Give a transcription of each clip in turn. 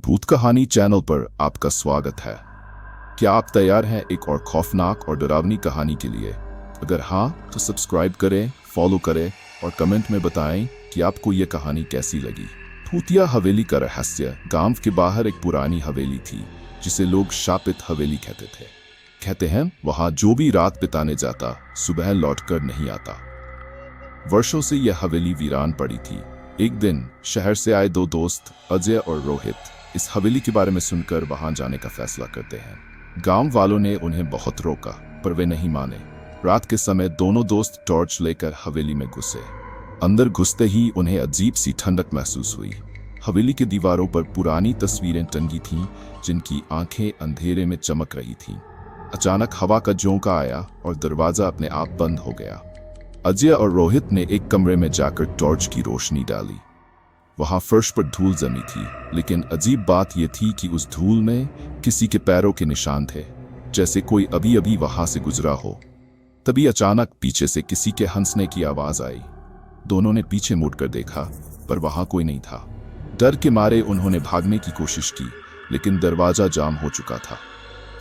भूत कहानी चैनल पर आपका स्वागत है। क्या आप तैयार हैं एक और खौफनाक और डरावनी कहानी के लिए? अगर हाँ तो सब्सक्राइब करें, फॉलो करें और कमेंट में बताएं कि आपको ये कहानी कैसी लगी। भूतिया हवेली का रहस्य। गांव के बाहर एक पुरानी हवेली थी जिसे लोग शापित हवेली कहते थे। कहते हैं वहां जो भी रात बिताने जाता सुबह लौटकर नहीं आता। वर्षों से यह हवेली वीरान पड़ी थी। एक दिन शहर से आए दो दोस्त अजय और रोहित इस हवेली के बारे में सुनकर वहां जाने का फैसला करते हैं। गांव वालों ने उन्हें बहुत रोका पर वे नहीं माने। रात के समय दोनों दोस्त टॉर्च लेकर हवेली में घुसे। अंदर घुसते ही उन्हें अजीब सी ठंडक महसूस हुई। हवेली के दीवारों पर पुरानी तस्वीरें टंगी थीं जिनकी आंखें अंधेरे में चमक रही थीं। अचानक हवा का झोंका आया और दरवाजा अपने आप बंद हो गया। अजय और रोहित ने एक कमरे में जाकर टॉर्च की रोशनी डाली। वहां फर्श पर धूल जमी थी, लेकिन अजीब बात यह थी कि उस धूल में किसी के पैरों के निशान थे, जैसे कोई अभी अभी वहां से गुजरा हो। तभी अचानक पीछे से किसी के हंसने की आवाज आई। दोनों ने पीछे मुड़कर देखा पर वहां कोई नहीं था। डर के मारे उन्होंने भागने की कोशिश की, लेकिन दरवाजा जाम हो चुका था।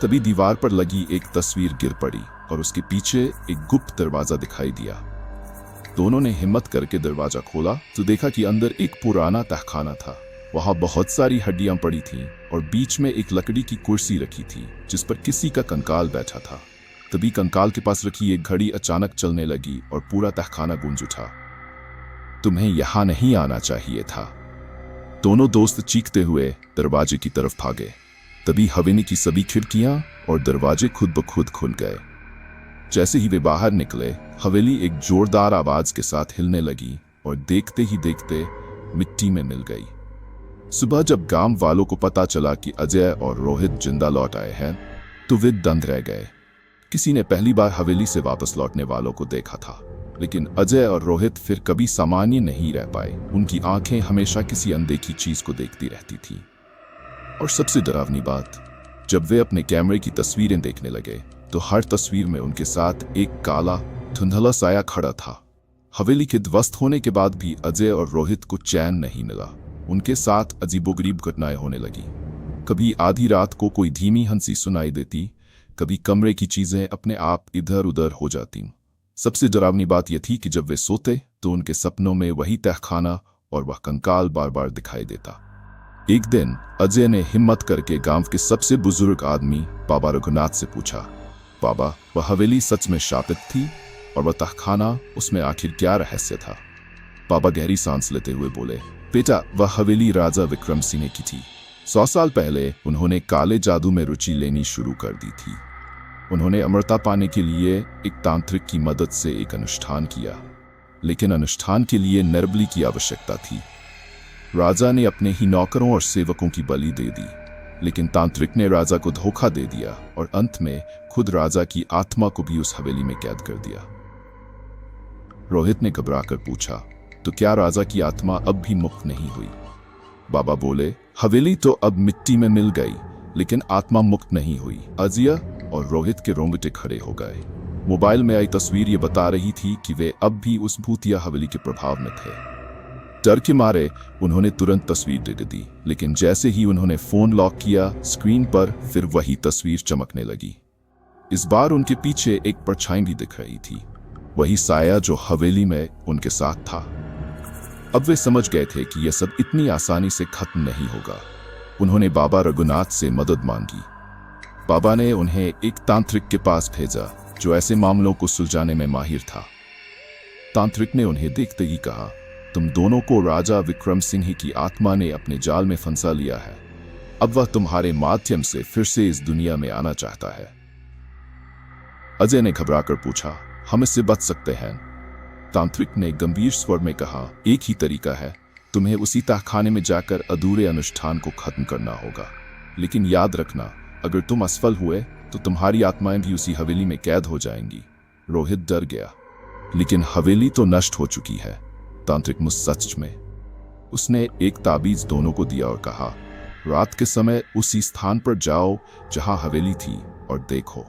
तभी दीवार पर लगी एक तस्वीर गिर पड़ी और उसके पीछे एक गुप्त दरवाजा दिखाई दिया। दोनों ने हिम्मत करके दरवाजा खोला तो देखा कि अंदर एक पुराना तहखाना था। वहां बहुत सारी हड्डियां पड़ी थीं और बीच में एक लकड़ी की कुर्सी रखी थी जिस पर किसी का कंकाल बैठा था। तभी कंकाल के पास रखी एक घड़ी अचानक चलने लगी और पूरा तहखाना गूंज उठा। तुम्हें यहां नहीं आना चाहिए था। दोनों दोस्त चीखते हुए दरवाजे की तरफ भागे। तभी हवेली की सभी खिड़कियां और दरवाजे खुद ब खुद खुल गए। जैसे ही वे बाहर निकले, हवेली एक जोरदार आवाज के साथ हिलने लगी और देखते ही देखते मिट्टी में मिल गई। सुबह जब गांव वालों को पता चला कि अजय और रोहित जिंदा लौट आए हैं तो वे दंग रह गए। किसी ने पहली बार हवेली से वापस लौटने वालों को देखा था, लेकिन अजय और रोहित फिर कभी सामान्य नहीं रह पाए। उनकी आंखें हमेशा किसी अनदेखी चीज को देखती रहती थी। और सबसे डरावनी बात, जब वे अपने कैमरे की तस्वीरें देखने लगे तो हर तस्वीर में उनके साथ एक काला धुंधला साया खड़ा था। हवेली के ध्वस्त होने के बाद भी अजय और रोहित को चैन नहीं मिला। उनके साथ अजीबोगरीब घटनाएं होने लगी। कभी आधी रात को कोई धीमी हंसी सुनाई देती, कभी कमरे की चीजें अपने आप इधर उधर हो जाती। सबसे डरावनी बात यह थी कि जब वे सोते तो उनके सपनों में वही तहखाना और वह कंकाल बार बार दिखाई देता। एक दिन अजय ने हिम्मत करके गांव के सबसे बुजुर्ग आदमी बाबा रघुनाथ से पूछा, बाबा, वह हवेली सच में शापित थी और वह तहखाना, उसमें आखिर क्या रहस्य था? बाबा गहरी सांस लेते हुए बोले, बेटा, वह हवेली राजा विक्रम सिंह की थी। 100 साल पहले उन्होंने काले जादू में रुचि लेनी शुरू कर दी थी। उन्होंने अमरता पाने के लिए एक तांत्रिक की मदद से एक अनुष्ठान किया, लेकिन अनुष्ठान के लिए नरबली की आवश्यकता थी। राजा ने अपने ही नौकरों और सेवकों की बलि दे दी, लेकिन तांत्रिक ने राजा को धोखा दे दिया और अंत में खुद राजा की आत्मा को भी उस हवेली में कैद कर दिया। रोहित ने घबराकर पूछा, तो क्या राजा की आत्मा अब भी मुक्त नहीं हुई? बाबा बोले, हवेली तो अब मिट्टी में मिल गई, लेकिन आत्मा मुक्त नहीं हुई। अजय और रोहित के रोंगटे खड़े हो गए। मोबाइल में आई तस्वीर ये बता रही थी कि वे अब भी उस भूतिया हवेली के प्रभाव में थे। डर के मारे उन्होंने तुरंत तस्वीर दे दी, लेकिन जैसे ही उन्होंने फोन लॉक किया, स्क्रीन पर फिर वही तस्वीर चमकने लगी। इस बार उनके पीछे एक परछाई भी दिख रही थी, वही साया जो हवेली में उनके साथ था। अब वे समझ गए थे कि यह सब इतनी आसानी से खत्म नहीं होगा। उन्होंने बाबा रघुनाथ से मदद मांगी। बाबा ने उन्हें एक तांत्रिक के पास भेजा जो ऐसे मामलों को सुलझाने में माहिर था। तांत्रिक ने उन्हें देखते ही कहा, तुम दोनों को राजा विक्रम सिंह की आत्मा ने अपने जाल में फंसा लिया है। अब वह तुम्हारे माध्यम से फिर से इस दुनिया में आना चाहता है। अजय ने घबराकर पूछा, हम इससे बच सकते हैं? तांत्रिक ने गंभीर स्वर में कहा, एक ही तरीका है, तुम्हें उसी तहखाने में जाकर अधूरे अनुष्ठान को खत्म करना होगा। लेकिन याद रखना, अगर तुम असफल हुए तो तुम्हारी आत्माएं भी उसी हवेली में कैद हो जाएंगी। रोहित डर गया, लेकिन हवेली तो नष्ट हो चुकी है। तांत्रिक मुझ में उसने एक ताबीज दोनों को दिया और कहा, रात के समय उसी स्थान पर जाओ जहां हवेली थी और देखो।